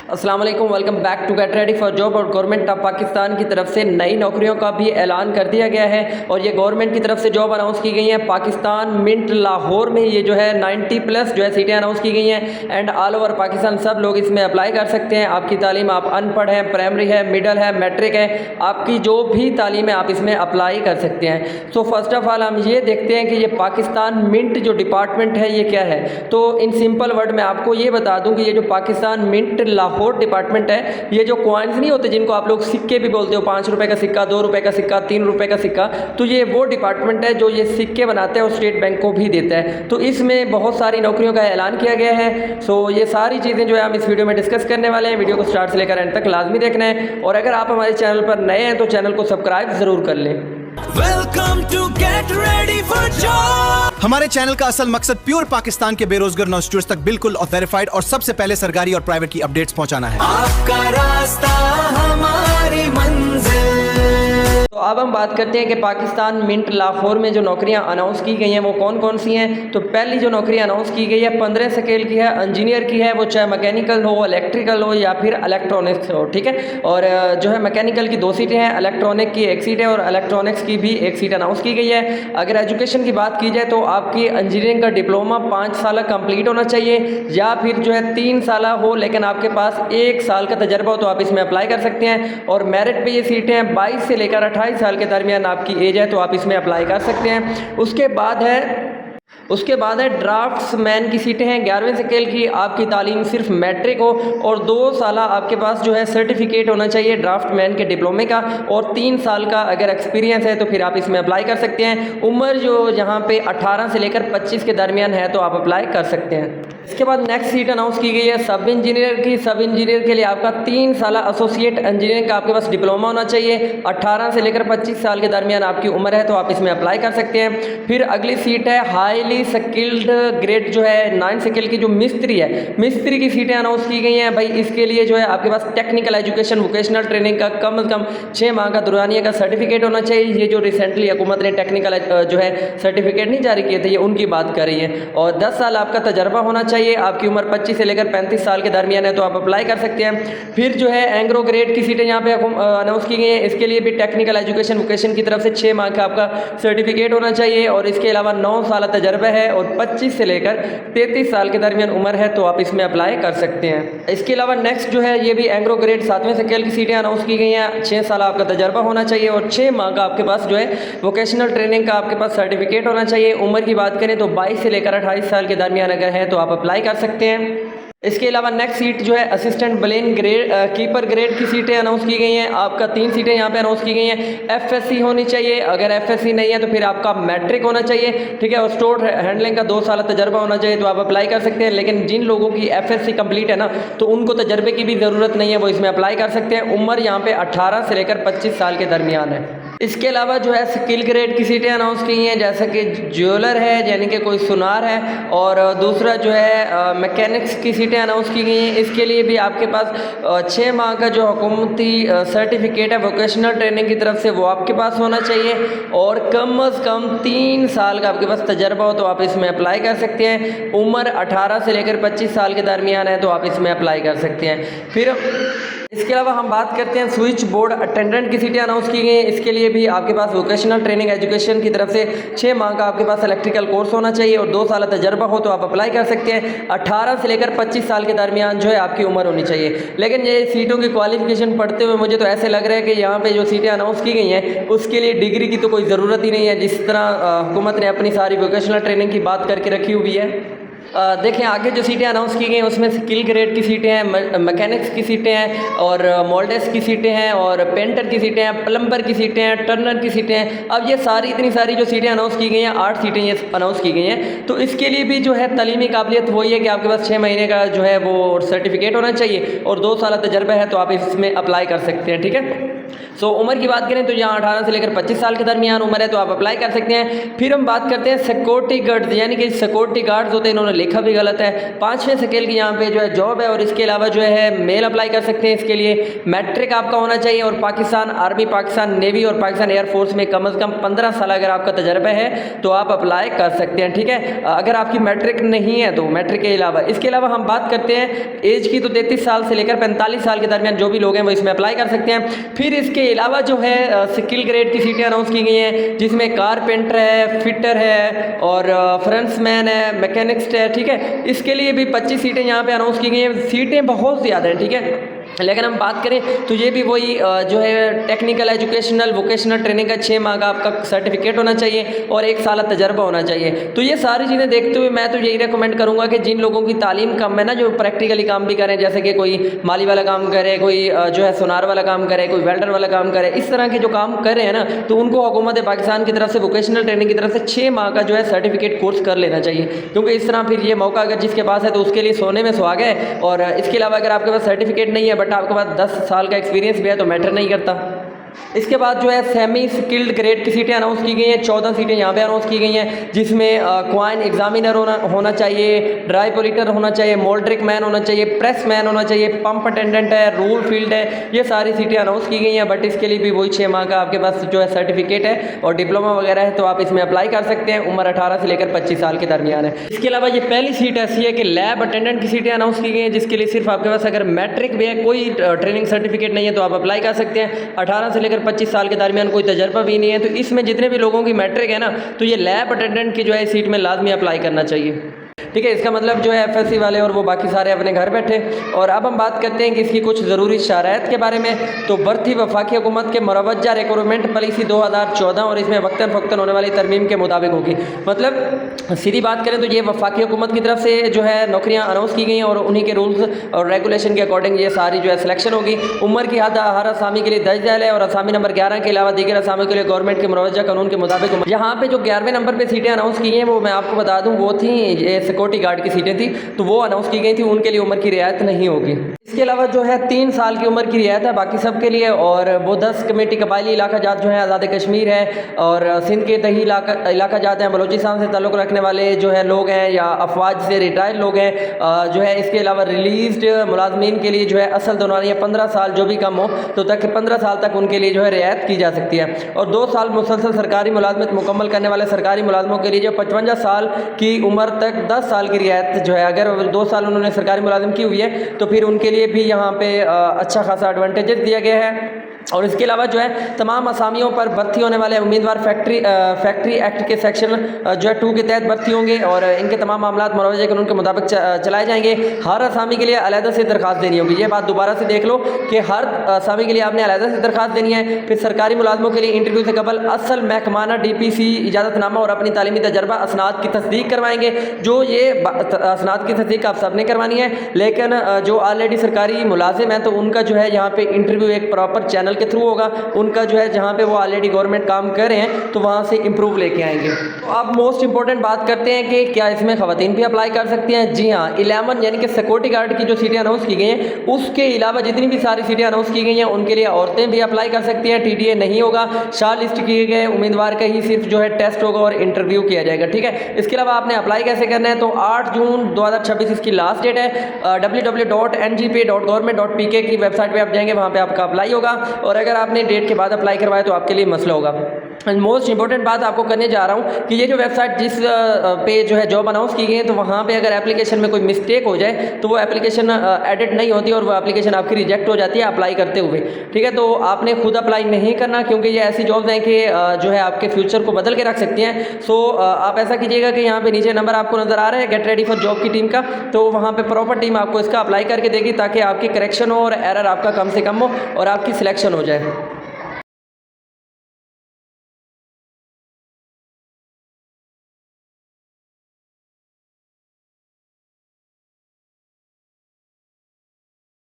अस्सलाम वालेकुम, welcome back to get ready for job. और गवर्नमेंट ऑफ पाकिस्तान की तरफ से नई नौकरियों का भी ऐलान कर दिया गया है और ये गवर्नमेंट की तरफ से जॉब अनाउंस की गई है। पाकिस्तान मिंट लाहौर में ये जो है 90+ जो है सीटें अनाउंस की गई हैं एंड ऑल ओवर पाकिस्तान सब लोग इसमें अप्लाई कर सकते हैं। आपकी तालीम, आप अनपढ़ हैं, प्राइमरी है, मिडल है, मैट्रिक है, आपकी जो भी तालीम है आप इसमें अप्लाई कर सकते हैं। सो फर्स्ट ऑफ ऑल हम ये देखते हैं कि ये पाकिस्तान मिंट जो डिपार्टमेंट है ये क्या है। तो इन सिंपल वर्ड में आपको ये बता दूं कि ये जो पाकिस्तान मिंट लाहौर डिपार्टमेंट है, ये जो कॉइन्स नहीं होते जिनको आप लोग सिक्के भी बोलते हो, 5 रुपए का सिक्का, 2 रुपए का सिक्का, 3 रुपए का सिक्का, तो ये वो डिपार्टमेंट है जो ये सिक्के बनाते हैं और स्टेट बैंक को भी देता है। तो इसमें बहुत सारी नौकरियों का ऐलान किया गया है। सो ये सारी चीज़ें जो है हम इस वीडियो में डिस्कस करने वाले हैं। वीडियो को स्टार्ट से लेकर एंड तक लाजमी देखना है और अगर आप हमारे चैनल पर नए हैं तो चैनल को सब्सक्राइब ज़रूर कर लें। Welcome to get ready for job. हमारे चैनल का असल मकसद प्योर पाकिस्तान के बेरोजगार नौ स्टूडेंट्स तक बिल्कुल वेरीफाइड और सबसे पहले सरकारी और प्राइवेट की अपडेट्स पहुंचाना है। आपका रास्ता हमारी मंजिल। तो अब हम बात करते हैं कि पाकिस्तान मिंट लाहौर में जो नौकरियां अनाउंस की गई हैं वो कौन कौन सी हैं। तो पहली जो नौकरी अनाउंस की गई है 15 स्केल की है, इंजीनियर की है, वो चाहे मैकेनिकल हो, इलेक्ट्रिकल हो या फिर इलेक्ट्रॉनिक्स हो, ठीक है। और जो है मैकेनिकल की 2 सीटें हैं, इलेक्ट्रॉनिक की 1 सीट है और इलेक्ट्रॉनिक्स की भी 1 सीट अनाउंस की गई है। अगर एजुकेशन की बात की जाए तो आपकी इंजीनियरिंग का डिप्लोमा 5 साल कंप्लीट होना चाहिए या फिर जो है 3 साल हो लेकिन आपके पास 1 साल का तजर्बा हो तो आप इसमें अप्लाई कर सकते हैं। और मेरिट पे ये सीटें हैं 22 से लेकर 28 साल के दरमियान आपकी एज है तो आप इसमें अप्लाई कर सकते हैं। उसके बाद है ड्राफ्ट्समैन की सीटें हैं 11वें स्केल की। आपकी तालीम सिर्फ मैट्रिक हो और 2 साल आपके पास जो है सर्टिफिकेट होना चाहिए ड्राफ्टमैन के डिप्लोमे का और 3 साल का अगर एक्सपीरियंस है तो फिर आप इसमें अप्लाई कर सकते हैं। उम्र जो यहाँ पे 18 से लेकर 25 के दरमियान है तो आप अप्लाई कर सकते हैं। इसके बाद नेक्स्ट सीट अनाउंस की गई है सब इंजीनियर की। सब इंजीनियर के लिए आपका 3 साल एसोसिएट इंजीनियरिंग का आपके पास डिप्लोमा होना चाहिए। 18 से लेकर 25 साल के दरमियान आपकी उम्र है तो आप इसमें अप्लाई कर सकते हैं। फिर अगली सीट है हाईली स्किल्ड ग्रेड जो है 9 स्केल की जो मिस्त्री है, मिस्त्री की सीटें अनाउंस की गई हैं। भाई इसके लिए जो है आपके पास टेक्निकल एजुकेशन वोकेशनल ट्रेनिंग का कम से कम 6 माह का दुरानिया का सर्टिफिकेट होना चाहिए। ये जो रिसेंटली हुकूमत ने टेक्निकल जो है सर्टिफिकेट नहीं जारी किए थे ये उनकी बात कर रही है। और 10 साल आपका तजर्बा होना चाहिए। आपकी उम्र 25 से लेकर 35 साल के दरमियान है तो आप अप्लाई कर सकते हैं। फिर जो है एंग्रो ग्रेड की सीटें यहाँ पे अनाउंस की गई हैं। इसके लिए भी टेक्निकल एजुकेशन वोकेशन की तरफ से 6 माह का आपका सर्टिफिकेट होना चाहिए और इसके अलावा 9 साल तजर्बा है और 25 से लेकर 33 साल के दरमियान उम्र है तो आप इसमें अप्लाई कर सकते हैं। इसके अलावा नेक्स्ट जो है ये भी एंग्रो ग्रेड 7वें स्केल की सीटें अनाउंस की गई हैं। 6 साल आपका तजर्बा होना चाहिए और 6 माह का आपके पास जो है वोकेशनल ट्रेनिंग का आपके पास सर्टिफिकेट होना चाहिए। उम्र की बात करें तो 22 से लेकर 28 साल के दरमियान अगर है तो आप अप्लाई कर सकते हैं। इसके अलावा नेक्स्ट सीट जो है असिस्टेंट ब्लेन ग्रेड कीपर ग्रेड की सीटें अनाउंस की गई हैं। आपका 3 सीटें यहाँ पे अनाउंस की गई हैं। एफएससी होनी चाहिए, अगर एफएससी नहीं है तो फिर आपका मैट्रिक होना चाहिए, ठीक है। और स्टोर हैंडलिंग का 2 साल तजर्बा होना चाहिए तो आप अप्लाई कर सकते हैं। लेकिन जिन लोगों की एफएससी कंप्लीट है ना तो उनको तजर्बे की भी ज़रूरत नहीं है, वो इसमें अप्लाई कर सकते हैं। उम्र यहाँ पे 18 से लेकर 25 साल के दरमियान है। इसके अलावा जो है स्किल ग्रेड की सीटें अनाउंस की हैं जैसे कि ज्वेलर है यानी कि कोई सुनार है और दूसरा जो है मैकेनिक्स की सीटें अनाउंस की गई हैं। इसके लिए भी आपके पास 6 माह का जो हुकूमती सर्टिफिकेट है वोकेशनल ट्रेनिंग की तरफ से वो आपके पास होना चाहिए और कम अज़ कम 3 साल का आपके पास तजर्बा हो तो आप इसमें अप्लाई कर सकते हैं। उम्र 18 से लेकर 25 साल के दरमियान है तो आप इसमें अप्लाई कर सकते हैं। फिर इसके अलावा हम बात करते हैं स्विच बोर्ड अटेंडेंट की सीटें अनाउंस की गई हैं। इसके लिए भी आपके पास वोकेशनल ट्रेनिंग एजुकेशन की तरफ से 6 माह का आपके पास इलेक्ट्रिकल कोर्स होना चाहिए और 2 साल तजर्बा हो तो आप अप्लाई कर सकते हैं। 18 से लेकर 25 साल के दरमियान जो है आपकी उम्र होनी चाहिए। लेकिन ये सीटों की क्वालिफिकेशन पढ़ते हुए मुझे तो ऐसे लग रहा है कि यहाँ पे जो सीटें अनाउंस की गई हैं उसके लिए डिग्री की तो कोई ज़रूरत ही नहीं है, जिस तरह हुकूमत ने अपनी सारी वोकेशनल ट्रेनिंग की बात करके रखी हुई है। देखें आगे जो सीटें अनाउंस की गई हैं उसमें स्किल ग्रेड की सीटें हैं, मैकेनिक्स की सीटें हैं और मोल्डेस की सीटें हैं और पेंटर की सीटें हैं, प्लम्बर की सीटें हैं, टर्नर की सीटें हैं। अब ये सारी इतनी सारी जो सीटें अनाउंस की गई हैं 8 सीटें ये अनाउंस की गई हैं। तो इसके लिए भी जो है तालीमी काबिलियत वही है कि आपके पास 6 महीने का जो है वो सर्टिफिकेट होना चाहिए और 2 साल तजर्बा है तो आप इसमें अप्लाई कर सकते हैं, ठीक है। सो उम्र की बात करें तो यहाँ 18 से लेकर 25 साल के दरमियान उम्र है, तो आप अप्लाई कर सकते हैं। फिर हम बात करते हैं सिक्योरिटी गार्ड्स, यानी कि सिक्योरिटी गार्ड्स होते हैं, इन्होंने लिखा भी गलत है। 5वें स्केल की यहाँ पे जो है जॉब है, और इसके अलावा जो है मेल अप्लाई कर सकते हैं। इसके लिए मैट्रिक आपका होना चाहिए, और पाकिस्तान आर्मी, पाकिस्तान नेवी और पाकिस्तान एयरफोर्स में कम से कम 15 साल अगर आपका तजर्बा है तो आप अप्लाई कर सकते हैं, ठीक है। अगर आपकी मैट्रिक नहीं है तो मैट्रिक के अलावा, इसके अलावा हम बात करते हैं एज की, तो 33 साल से लेकर 45 साल के दरमियान जो भी लोग हैं वो इसमें अप्लाई कर सकते हैं। फिर इसके अलावा जो है स्किल ग्रेड की सीटें अनाउंस की गई हैं, जिसमें कारपेंटर है, फिटर है और फ्रेंड्समैन है, मैकेनिक्स है, ठीक है। इसके लिए भी 25 सीटें यहाँ पे अनाउंस की गई हैं। सीटें बहुत ज़्यादा हैं, ठीक है। लेकिन हम बात करें तो ये भी वही जो है टेक्निकल एजुकेशनल वोकेशनल ट्रेनिंग का 6 माह का आपका सर्टिफिकेट होना चाहिए और 1 साल तजर्बा होना चाहिए। तो ये सारी चीज़ें देखते हुए मैं तो यही रेकमेंड करूँगा कि जिन लोगों की तालीम कम है ना, जो प्रैक्टिकली काम भी करें, जैसे कि कोई माली वाला काम करे, कोई जो है सोनार वाला काम करे, कोई वेल्डर वाला काम करे, इस तरह के जो काम कर रहे हैं ना, तो उनको हुकूमत पाकिस्तान की तरफ से वोकेशनल ट्रेनिंग की तरफ से 6 माह का जो है सर्टिफिकेट कोर्स कर लेना चाहिए, क्योंकि इस तरह फिर ये मौका अगर जिसके पास है तो उसके लिए सोने में सुहागा है। और इसके अलावा अगर आपके पास सर्टिफिकेट नहीं है बट आपके पास 10 साल का एक्सपीरियंस भी है तो मैटर नहीं करता। इसके बाद जो है सेमी स्किल्ड ग्रेड की सीटें अनाउंस की गई हैं। 14 सीटें यहाँ पे अनाउंस की गई हैं, जिसमें क्वाइन एग्जामिनर होना चाहिए, ड्राई पोलिटर होना चाहिए, मोल्ड्रिक मैन होना चाहिए, प्रेस मैन होना चाहिए, पंप अटेंडेंट है, रूल फील्ड है। ये सारी सीटें अनाउंस की गई हैं, बट इसके लिए भी वही 6 माह का आपके पास जो है सर्टिफिकेट है और डिप्लोमा वगैरह है, तो आप इसमें अप्लाई कर सकते हैं। उम्र 18 से लेकर 25 साल के दरमियान है। इसके अलावा ये पहली सीट ऐसी है कि लैब अटेंडेंट की सीटें अनाउंस की गई हैं, जिसके लिए सिर्फ आपके पास अगर मैट्रिक भी है, कोई ट्रेनिंग सर्टिफिकेट नहीं है तो आप अप्लाई कर सकते हैं। 18 से लेकर 25 साल के दरमियान कोई तजर्बा भी नहीं है तो इसमें जितने भी लोगों की मैट्रिक है ना, तो ये लैब अटेंडेंट की जो है सीट में लाजमी अप्लाई करना चाहिए, ठीक है। इसका मतलब जो है एफएससी वाले और वो बाकी सारे अपने घर बैठे। और अब हम बात करते हैं कि इसकी कुछ ज़रूरी शराइत के बारे में। तो भर्ती वफाकी हुकूमत के मुरवज्जा रिक्रूटमेंट पॉलिसी 2014 और इसमें वक्तन फ़क्तन होने वाली तरमीम के मुताबिक होगी। मतलब सीधी बात करें तो ये वफाकी हुकूमत की तरफ से जो है नौकरियाँ अनाउंस की गई हैं और उन्हीं के रूल्स और रेगुलेशन के अकॉर्डिंग ये सारी जो है सिलेक्शन होगी। उम्र की हद हर असामी के लिए 10 झैल है और असामी नंबर 11 के अलावा दीगर असामी के लिए गवर्नमेंट के मुरवज्जा कानून के मुताबिक। यहाँ पे जो 11वें नंबर पर सीटें अनाउंस की हैं वो मैं आपको बता दूँ, वो थी सिक्योरिटी गार्ड की सीटें थी, तो वो अनाउंस की गई थी, उनके लिए उम्र की रियायत नहीं होगी। इसके अलावा जो है 3 साल की उम्र की रियायत है बाकी सब के लिए। और वो 10 कमेटी कबायली इलाका जात जो है आज़ाद कश्मीर है और सिंध के दही इलाका जात हैं, बलोचिस्तान से ताल्लुक़ रखने वाले जो है लोग हैं या अफवाज से रिटायर्ड लोग हैं जो है। इसके अलावा रिलीज्ड मुलाजमीन के लिए जो है असल दौरानिया 15 साल जो भी कम हो तो तक 15 साल तक उनके लिए जो है रियायत की जा सकती है। और 2 साल मुसलसल सरकारी मुलाजमत मुकम्मल करने वाले सरकारी मुलाजमों के लिए जो 55 साल की उम्र तक 10 साल की रियायत जो है, अगर 2 साल उन्होंने सरकारी मुलाजिम की हुई है तो फिर उनके लिए भी यहाँ पे अच्छा खासा एडवांटेजेस दिया गया है। और इसके अलावा जो है तमाम असामियों पर भर्ती होने वाले उम्मीदवार फैक्ट्री एक्ट के सेक्शन जो है 2 के तहत भर्ती होंगे और इनके तमाम मामलात मुरवजा कानून के मुताबिक चलाए जाएंगे। हर असामी के लिए अलहदा से दरख्वास्त देनी होगी। ये बात दोबारा से देख लो कि हर असामी के लिए आपने अलहदा से दरख्वास्त देनी है। फिर सरकारी मुलाजमों के लिए इंटरव्यू से कबल असल महकमाना DPC इजाज़तनामा और अपनी तालीमी तजर्बा असनाद की तस्दीक करवाएंगे। जो ये असनाद की तस्दीक आप सब ने करवानी है, लेकिन जो ऑलरेडी सरकारी मुलाजिम हैं तो उनका जो है यहाँ पे इंटरव्यू एक प्रॉपर चैनल के थ्रू होगा। उनका जो है जहाँ पे वो ऑलरेडी गवर्नमेंट काम कर रहे हैं तो वहाँ से इम्प्रूव लेके आएंगे। तो अब मोस्ट इंपॉर्टेंट बात करते हैं कि क्या इसमें ख़वातीन भी अप्लाई कर सकती हैं। जी हाँ, 11 यानी कि सिक्योरिटी गार्ड की जो सीटें अनाउंस की गई हैं उसके अलावा जितनी भी सारी सीटें अनाउंस की गई हैं उनके लिए औरतें भी अप्लाई कर सकती हैं। TDA नहीं होगा, शॉर्ट लिस्ट किए गए उम्मीदवार का ही सिर्फ जो है टेस्ट होगा और इंटरव्यू किया जाएगा, ठीक है। इसके अलावा आपने अप्लाई कैसे करना है, तो 8 जून 2026 इसकी लास्ट डेट है। www.ngp.government.pk की वेबसाइट पे आप जाएंगे, वहाँ पे आपका अप्लाई होगा। और अगर आपने डेट के बाद अप्लाई करवाया तो आपके लिए मसला होगा। मोस्ट इंपॉर्टेंट बात आपको करने जा रहा हूँ कि ये जो वेबसाइट जिस पे जो है जॉब अनाउंस की गई है तो वहाँ पे अगर एप्लीकेशन में कोई मिस्टेक हो जाए तो वो एप्लीकेशन एडिट नहीं होती और वो एप्लीकेशन आपकी रिजेक्ट हो जाती है अप्लाई करते हुए, ठीक है। तो आपने खुद अप्लाई नहीं करना क्योंकि ये ऐसी जॉब्स हैं कि जो है आपके फ्यूचर को बदल के रख सकती हैं। सो आप ऐसा कीजिएगा कि यहाँ पे नीचे नंबर आपको नज़र आ रहा है गेट रेडी फॉर जॉब की टीम का, तो वहाँ पे प्रॉपर टीम आपको इसका अप्लाई करके देगी ताकि आपकी करेक्शन हो और एरर आपका कम से कम हो और आपकी सिलेक्शन हो जाए।